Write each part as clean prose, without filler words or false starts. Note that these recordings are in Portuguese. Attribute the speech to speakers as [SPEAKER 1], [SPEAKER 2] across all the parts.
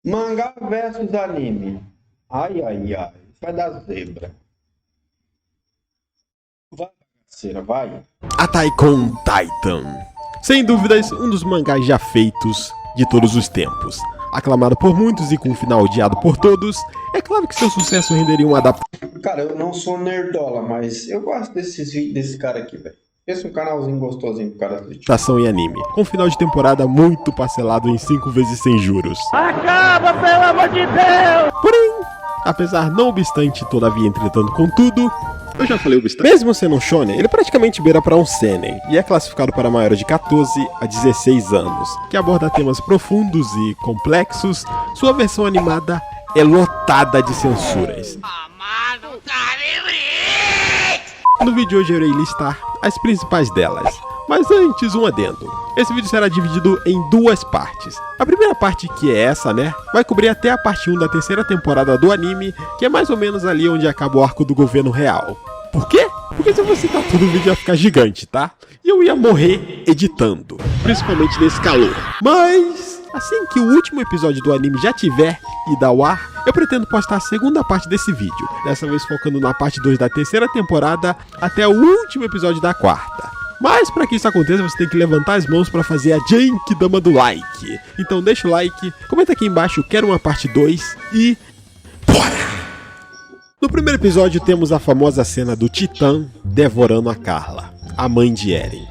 [SPEAKER 1] Mangá versus anime. Ai, ai, ai. Vai dar zebra. Vai, bagaceira, vai.
[SPEAKER 2] Attack on Titan. Sem dúvidas, um dos mangás já feitos de todos os tempos. Aclamado por muitos e com um final odiado por todos, é claro que seu sucesso renderia uma adaptação
[SPEAKER 1] Cara, eu não sou nerdola, mas eu gosto desses vídeos desse cara aqui, velho. Esse é um canalzinho gostosinho pro cara assistir.
[SPEAKER 2] em anime, com um final de temporada muito parcelado em 5 vezes sem juros.
[SPEAKER 3] Acaba, pelo amor de Deus!
[SPEAKER 2] Porém, apesar não obstante, todavia entretanto contudo, eu já falei obstante. Mesmo sendo um shonen, ele praticamente beira para um seinen, e é classificado para maiores de 14 a 16 anos, que aborda temas profundos e complexos. Sua versão animada é lotada de censuras. No vídeo de hoje eu irei listar as principais delas, mas antes um adendo. Esse vídeo será dividido em duas partes. A primeira parte, que é essa, né, vai cobrir até a parte 1 da terceira temporada do anime, que é mais ou menos ali onde acaba o arco do governo real. Por quê? Porque se eu for citar tudo, o vídeo ia ficar gigante, tá? E eu ia morrer editando, principalmente nesse calor. Mas assim que o último episódio do anime já tiver ido ao ar, eu pretendo postar a segunda parte desse vídeo, dessa vez focando na parte 2 da terceira temporada até o último episódio da quarta. Mas para que isso aconteça, você tem que levantar as mãos para fazer a Genkidama do like. Então deixa o like, comenta aqui embaixo, quero uma parte 2 e bora! No primeiro episódio temos a famosa cena do Titã devorando a Carla, a mãe de Eren.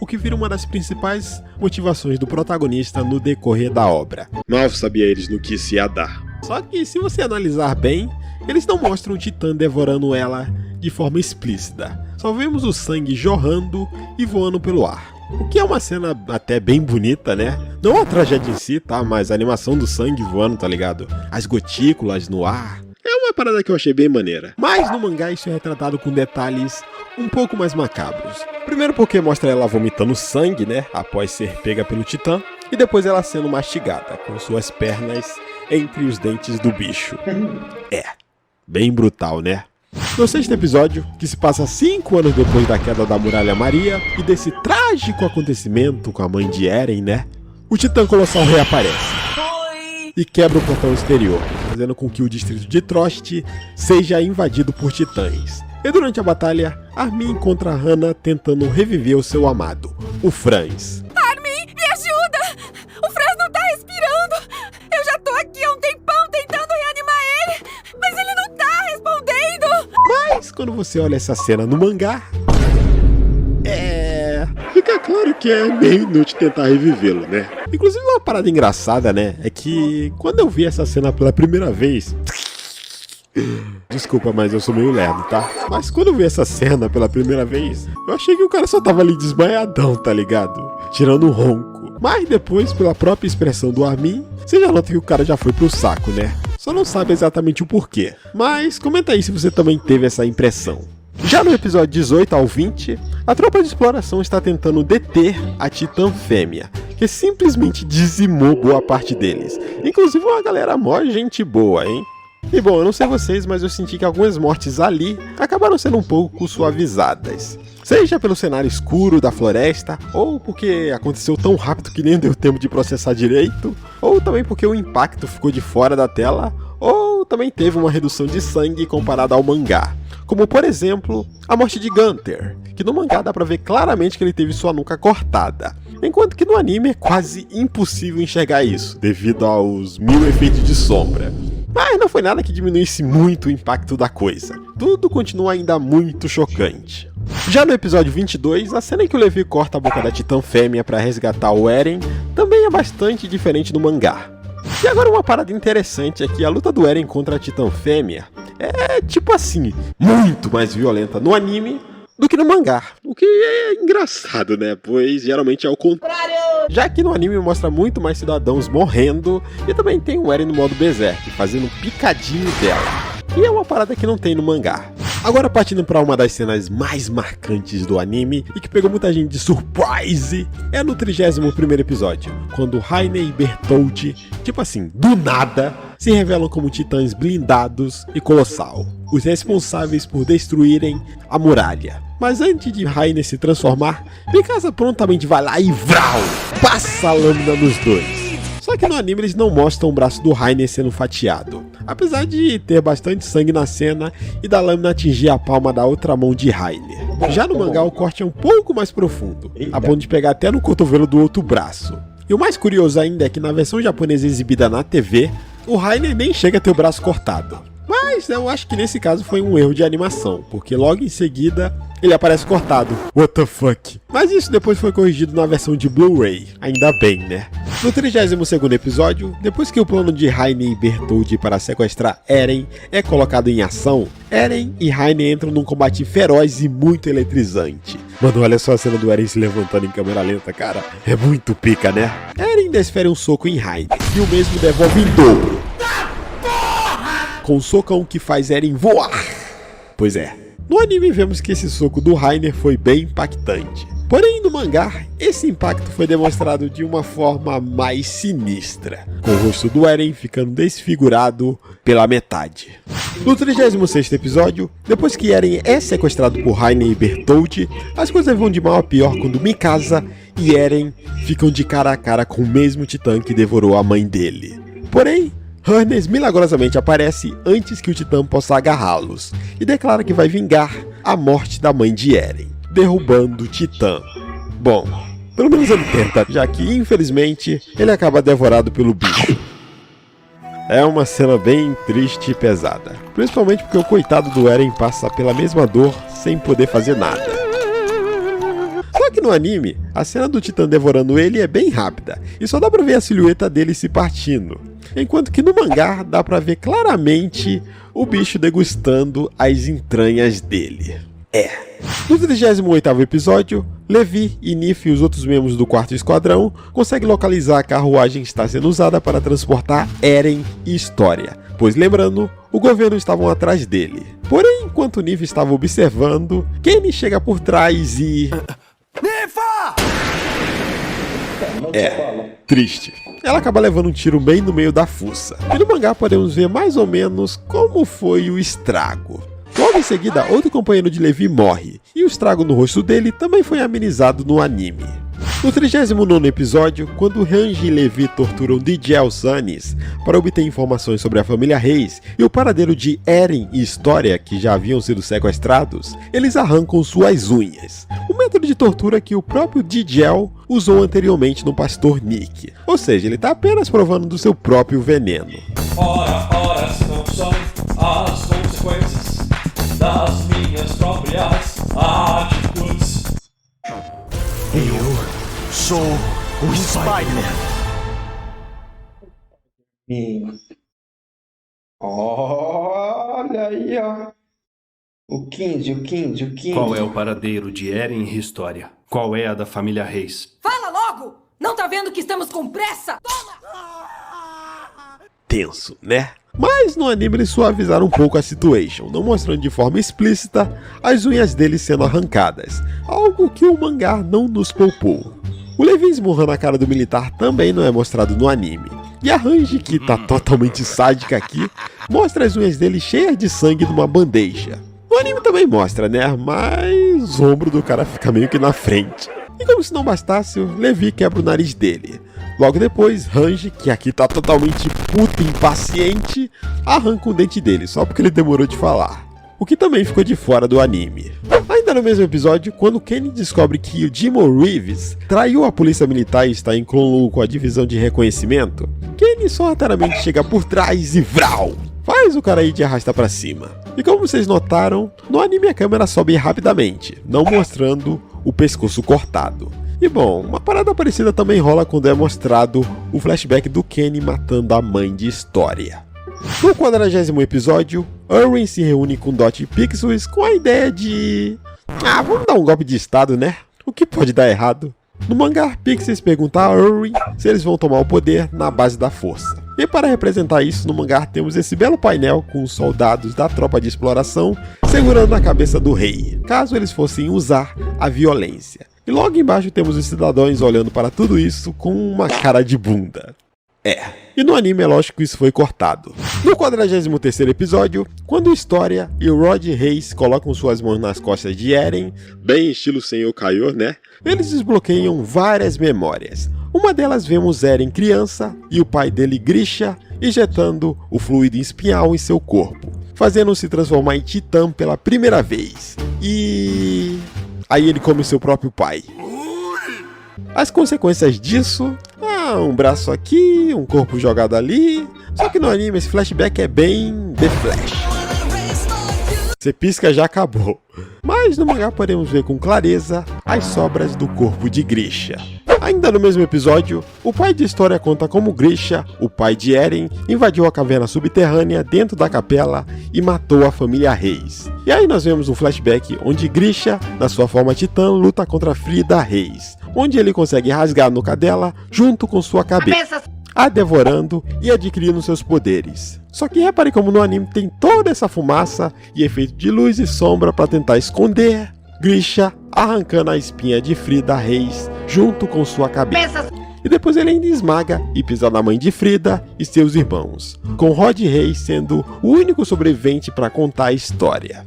[SPEAKER 2] O que vira uma das principais motivações do protagonista no decorrer da obra. Mal sabia eles no que se ia dar. Só que se você analisar bem, eles não mostram o Titã devorando ela de forma explícita. Só vemos o sangue jorrando e voando pelo ar. O que é uma cena até bem bonita, né? Não a tragédia em si, tá? Mas a animação do sangue voando, tá ligado? As gotículas no ar. É uma parada que eu achei bem maneira. Mas no mangá isso é retratado com detalhes um pouco mais macabros. Primeiro porque mostra ela vomitando sangue, né? Após ser pega pelo Titã. E depois ela sendo mastigada, com suas pernas entre os dentes do bicho. É, bem brutal, né? No sexto episódio, que se passa 5 anos depois da queda da Muralha Maria e desse trágico acontecimento com a mãe de Eren, né? O Titã Colossal reaparece e quebra o portão exterior, fazendo com que o distrito de Trost seja invadido por titãs. E durante a batalha, Armin encontra Hana tentando reviver o seu amado, o Franz.
[SPEAKER 4] Armin, me ajuda! O Franz não tá respirando! Eu já tô aqui há um tempão tentando reanimar ele, mas ele não tá respondendo!
[SPEAKER 2] Mas quando você olha essa cena no mangá, fica claro que é meio inútil tentar revivê-lo, né? Inclusive uma parada engraçada, né, é que quando eu vi essa cena pela primeira vez... Desculpa, mas eu sou meio lerdo, tá? Mas quando eu vi essa cena pela primeira vez, eu achei que o cara só tava ali desmaiadão, tá ligado? Tirando um ronco. Mas depois, pela própria expressão do Armin, você já nota que o cara já foi pro saco, né? Só não sabe exatamente o porquê. Mas comenta aí se você também teve essa impressão. Já no episódio 18 ao 20, a tropa de exploração está tentando deter a Titã Fêmea, que simplesmente dizimou boa parte deles. Inclusive uma galera mó gente boa, hein? E bom, eu não sei vocês, mas eu senti que algumas mortes ali acabaram sendo um pouco suavizadas. Seja pelo cenário escuro da floresta, ou porque aconteceu tão rápido que nem deu tempo de processar direito, ou também porque o impacto ficou de fora da tela, ou também teve uma redução de sangue comparada ao mangá. Como por exemplo, a morte de Gunther, que no mangá dá pra ver claramente que ele teve sua nuca cortada. Enquanto que no anime é quase impossível enxergar isso, devido aos 1000 efeitos de sombra. Mas não foi nada que diminuísse muito o impacto da coisa. Tudo continua ainda muito chocante. Já no episódio 22, a cena em que o Levi corta a boca da Titã Fêmea para resgatar o Eren também é bastante diferente do mangá. E agora uma parada interessante é que a luta do Eren contra a Titã Fêmea é tipo assim, muito mais violenta no anime do que no mangá. O que é engraçado, né? Pois geralmente é o contrário. Já que no anime mostra muito mais cidadãos morrendo e também tem o Eren no modo Berserk, fazendo picadinho dela. E é uma parada que não tem no mangá. Agora partindo para uma das cenas mais marcantes do anime e que pegou muita gente de surprise, é no 31º episódio, quando Raine e Bertholdt, tipo assim, do nada, se revelam como titãs blindados e colossal. os responsáveis por destruírem a muralha. Mas antes de Rainer se transformar, Mikasa prontamente vai lá e vrau! Passa a lâmina nos dois. Só que no anime eles não mostram o braço do Rainer sendo fatiado, apesar de ter bastante sangue na cena e da lâmina atingir a palma da outra mão de Rainer. Já no mangá o corte é um pouco mais profundo, a ponto de pegar até no cotovelo do outro braço. E o mais curioso ainda é que na versão japonesa exibida na TV, o Rainer nem chega a ter o braço cortado. Mas eu acho que nesse caso foi um erro de animação, porque logo em seguida ele aparece cortado. What the fuck? Mas isso depois foi corrigido na versão de Blu-ray. Ainda bem, né? No 32º episódio, depois que o plano de Rainer e Bertholdt para sequestrar Eren é colocado em ação, Eren e Rainer entram num combate feroz e muito eletrizante. Mano, olha só a cena do Eren se levantando em câmera lenta, cara. É muito pica, né? Eren desfere um soco em Rainer e o mesmo devolve em dobro, com um socão que faz Eren voar. Pois é, no anime vemos que esse soco do Rainer foi bem impactante. Porém, no mangá, esse impacto foi demonstrado de uma forma mais sinistra, com o rosto do Eren ficando desfigurado pela metade. No 36º episódio, depois que Eren é sequestrado por Rainer e Bertholdt, as coisas vão de mal a pior quando Mikasa e Eren ficam de cara a cara com o mesmo titã que devorou a mãe dele. Porém, Hermes milagrosamente aparece antes que o titã possa agarrá-los e declara que vai vingar a morte da mãe de Eren, derrubando o titã. Bom, pelo menos ele tenta, já que infelizmente ele acaba devorado pelo bicho. É uma cena bem triste e pesada, principalmente porque o coitado do Eren passa pela mesma dor sem poder fazer nada. Só que no anime, a cena do titã devorando ele é bem rápida e só dá pra ver a silhueta dele se partindo. Enquanto que no mangá dá pra ver claramente o bicho degustando as entranhas dele. No 38º episódio, Levi, Nif e os outros membros do 4º Esquadrão conseguem localizar a carruagem que está sendo usada para transportar Eren e História, pois lembrando, o governo estavam atrás dele. Porém, enquanto Nif estava observando, Kenny chega por trás e... triste. Ela acaba levando um tiro bem no meio da fuça. E no mangá podemos ver mais ou menos como foi o estrago. Logo em seguida, outro companheiro de Levi morre, e o estrago no rosto dele também foi amenizado no anime. No 39º episódio, quando Hanji e Levi torturam Digel Sanis para obter informações sobre a família Reis e o paradeiro de Eren e História, que já haviam sido sequestrados, eles arrancam suas unhas, um método de tortura que o próprio Digel usou anteriormente no pastor Nick, ou seja, ele está apenas provando do seu próprio veneno.
[SPEAKER 5] Ora, não são as consequências das minhas próprias atitudes.
[SPEAKER 3] Eu sou o Spider-Man.
[SPEAKER 1] Olha aí, ó. O 15.
[SPEAKER 6] Qual é o paradeiro de Eren e História? Qual é a da família Reis?
[SPEAKER 4] Fala logo! Não tá vendo que estamos com pressa? Toma!
[SPEAKER 2] Tenso, né? Mas no anime eles suavizaram um pouco a situation, não mostrando de forma explícita as unhas dele sendo arrancadas, algo que o mangá não nos poupou. O Levi esmurrando a cara do militar também não é mostrado no anime. E a Hanji, que tá totalmente sádica aqui, mostra as unhas dele cheias de sangue numa bandeja. No anime também mostra, né? Mas o ombro do cara fica meio que na frente. E como se não bastasse, o Levi quebra o nariz dele. Logo depois, Hanji, que aqui tá totalmente puta e impaciente, arranca o dente dele, só porque ele demorou de falar. O que também ficou de fora do anime. Ainda no mesmo episódio, quando Kenny descobre que o Jimo Reeves traiu a polícia militar e está em Kronlu com a divisão de reconhecimento, Kenny sorrateiramente chega por trás e vrau! Faz o cara ir de arrasta pra cima. E como vocês notaram, no anime a câmera sobe rapidamente, não mostrando o pescoço cortado. E bom, uma parada parecida também rola quando é mostrado o flashback do Kenny matando a mãe de História. No 40º episódio, Erwin se reúne com Dot e Pixels com a ideia de... vamos dar um golpe de estado, né? O que pode dar errado? No mangá, Pixels pergunta a Erwin se eles vão tomar o poder na base da força. E para representar isso, no mangá temos esse belo painel com os soldados da tropa de exploração segurando a cabeça do rei, caso eles fossem usar a violência. E logo embaixo temos os cidadãos olhando para tudo isso com uma cara de bunda. E no anime é lógico que isso foi cortado. No 43º episódio, quando o História e o Rod Reis colocam suas mãos nas costas de Eren, bem estilo Senhor Kaiô, né? Eles desbloqueiam várias memórias. Uma delas vemos Eren criança e o pai dele Grisha injetando o fluido espinhal em seu corpo, fazendo-o se transformar em titã pela primeira vez. E aí ele come seu próprio pai. As consequências disso, um braço aqui, um corpo jogado ali. Só que no anime esse flashback é bem The Flash. Você pisca, já acabou. Mas no mangá podemos ver com clareza as sobras do corpo de Grisha. Ainda no mesmo episódio, o pai de História conta como Grisha, o pai de Eren, invadiu a caverna subterrânea dentro da capela e matou a família Reis. E aí nós vemos um flashback onde Grisha, na sua forma titã, luta contra Frida Reis, onde ele consegue rasgar a nuca dela junto com sua cabeça, a devorando e adquirindo seus poderes. Só que repare como no anime tem toda essa fumaça e efeito de luz e sombra para tentar esconder Grisha arrancando a espinha de Frida Reis junto com sua cabeça. E depois ele ainda esmaga e pisa na mãe de Frida e seus irmãos, com Rod Reis sendo o único sobrevivente para contar a história.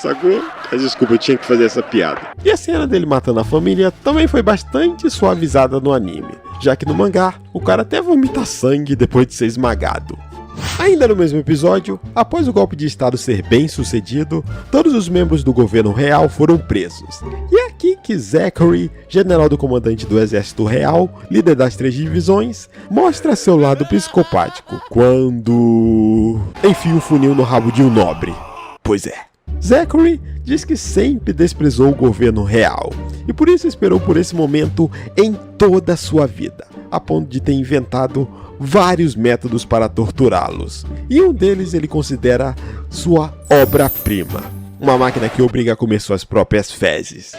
[SPEAKER 2] Sacou? Mas desculpa, eu tinha que fazer essa piada. E a cena dele matando a família também foi bastante suavizada no anime, já que no mangá, o cara até vomita sangue depois de ser esmagado. Ainda no mesmo episódio, após o golpe de estado ser bem sucedido, todos os membros do governo real foram presos. E é aqui que Zachary, general do comandante do exército real, líder das 3 divisões, mostra seu lado psicopático, quando enfia o funil no rabo de um nobre. Pois é. Zachary diz que sempre desprezou o governo real, e por isso esperou por esse momento em toda a sua vida, a ponto de ter inventado vários métodos para torturá-los, e um deles ele considera sua obra-prima, uma máquina que obriga a comer suas próprias fezes.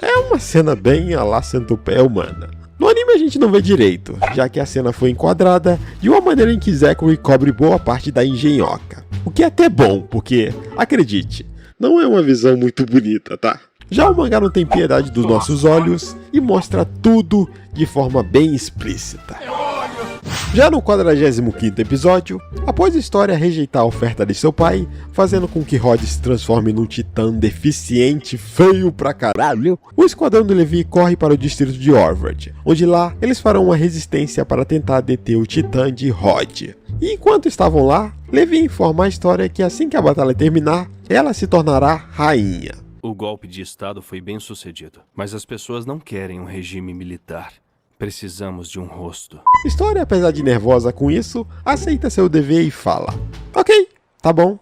[SPEAKER 2] É uma cena bem a la centopeia humana. No anime a gente não vê direito, já que a cena foi enquadrada de uma maneira em que Zachary cobre boa parte da engenhoca. O que é até bom, porque, acredite, não é uma visão muito bonita, tá? Já o mangá não tem piedade dos nossos olhos e mostra tudo de forma bem explícita. Já no 45º episódio, após a História rejeitar a oferta de seu pai, fazendo com que Rod se transforme num titã deficiente feio pra caralho, o esquadrão do Levi corre para o distrito de Orvard, onde lá eles farão uma resistência para tentar deter o titã de Rod. E enquanto estavam lá, Levi informa a História que assim que a batalha terminar, ela se tornará rainha.
[SPEAKER 6] O golpe de estado foi bem sucedido, mas as pessoas não querem um regime militar. Precisamos de um rosto.
[SPEAKER 2] História, apesar de nervosa com isso, aceita seu dever e fala: ok, tá bom,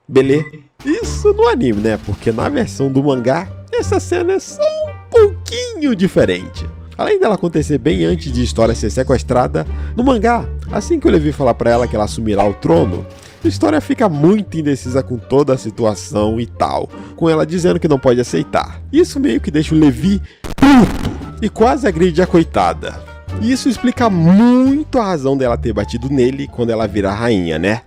[SPEAKER 2] beleza. Isso no anime, né? Porque na versão do mangá, essa cena é só um pouquinho diferente. Além dela acontecer bem antes de História ser sequestrada, no mangá, assim que o Levi falar pra ela que ela assumirá o trono, a História fica muito indecisa com toda a situação e tal, com ela dizendo que não pode aceitar. Isso meio que deixa o Levi puto e quase agride a coitada. E isso explica muito a razão dela ter batido nele quando ela vira rainha, né?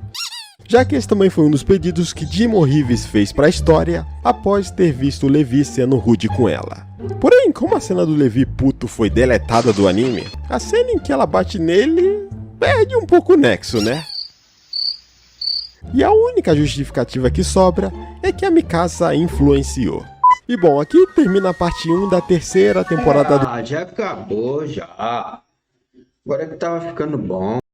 [SPEAKER 2] Já que esse também foi um dos pedidos que Jim Reeves fez pra História após ter visto o Levi sendo rude com ela. Porém, como a cena do Levi puto foi deletada do anime, a cena em que ela bate nele perde um pouco o nexo, né? E a única justificativa que sobra é que a Mikasa influenciou. E bom, aqui termina a parte 1 da 3ª temporada do...
[SPEAKER 1] Já acabou, já. Agora que tava ficando bom.